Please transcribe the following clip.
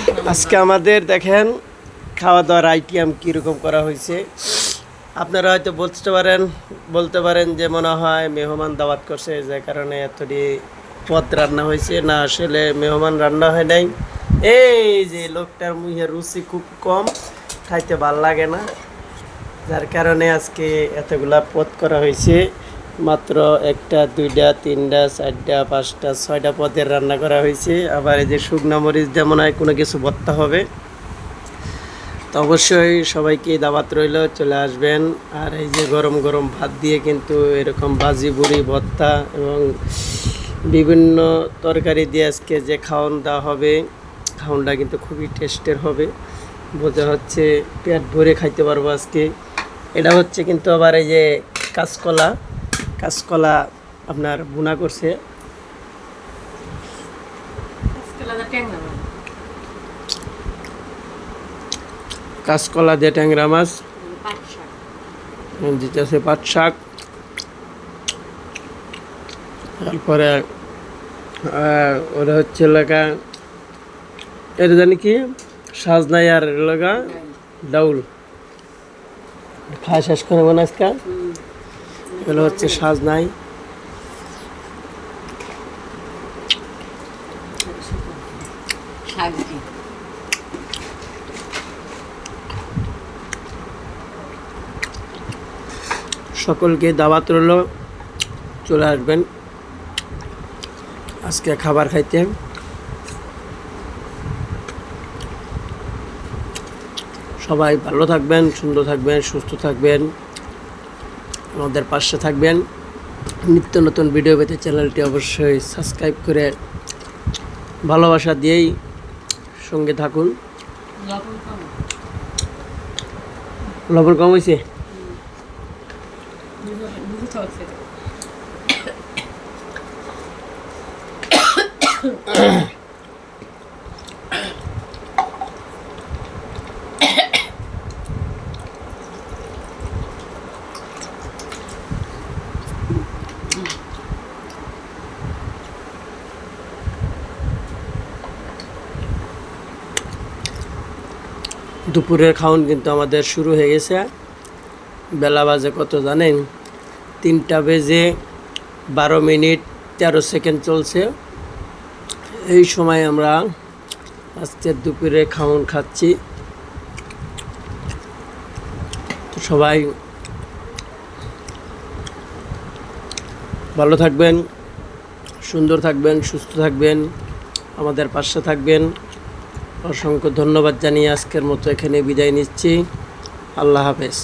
আজকে আমাদের দেখেন খাওয়া দাওয়ার আইটেম কীরকম করা হয়েছে। আপনারা হয়তো বলতে পারেন যে মনে হয় মেহমান দাওয়াত করছে, যে কারণে এতটি পদ রান্না হয়েছে। না, আসলে মেহমান রান্না হয় নাই। এই যে লোকটার মুখে রুচি খুব কম, খাইতে ভাল লাগে না, যার কারণে আজকে এতগুলা পদ করা হয়েছে। মাত্র একটা, দুইটা, তিনটা, চারটা, পাঁচটা, ছয়টা পদের রান্না করা হয়েছে। আবার এই যে শুকনা মরিচ দিয়ে মনে হয় কোনো কিছু ভর্তা হবে। তো অবশ্যই সবাইকে দাওয়াত রইল, চলে আসবেন। আর এই যে গরম গরম ভাত দিয়ে কিন্তু এরকম ভাজি বুড়ি ভর্তা এবং বিভিন্ন তরকারি দিয়ে আজকে যে খাওয়ান দেওয়া হবে, খাওয়ানটা কিন্তু খুবই টেস্টের হবে। বোঝা হচ্ছে পেট ভরে খাইতে পারবো আজকে। এটা হচ্ছে কিন্তু আবার এই যে কাঁচকলা আপনার ভুনা করছে। কাঁচকলা দিয়ে ট্যাংরা মাছ দিতেছে, পাট শাক, তারপরে ওরা হচ্ছে এলাকা এটা জানি কি সাজনাই, আর এলাকা ডাউল খাওয়া শেষ করে মনে আজকে। এগুলো হচ্ছে সাজনাই। সকলকে দাওয়াত রইল, চলে আসবেন আজকে খাবার খাইতে। সবাই ভালো থাকবেন, সুন্দর থাকবেন, সুস্থ থাকবেন, আমাদের পাশে থাকবেন। নিত্য নতুন ভিডিও পেতে চ্যানেলটি অবশ্যই সাবস্ক্রাইব করে ভালোবাসা দিয়েই সঙ্গে থাকুন। লবণ কম হয়েছে? দুপুরের খাওয়ান কিন্তু আমাদের শুরু হয়ে গেছে। বেলা বাজে কত জানেন? 3টা বেজে 12 মিনিট 13 সেকেন্ড চলছে। এই সময় আমরা আজকে দুপুরে খাওয়ান খাচ্ছি। তো সবাই ভালো থাকবেন, সুন্দর থাকবেন, সুস্থ থাকবেন, আমাদের পাশে থাকবেন। অসংখ্য ধন্যবাদ জানিয়ে আজকের মতো এখানে বিদায় নিচ্ছি। আল্লাহ হাফেজ।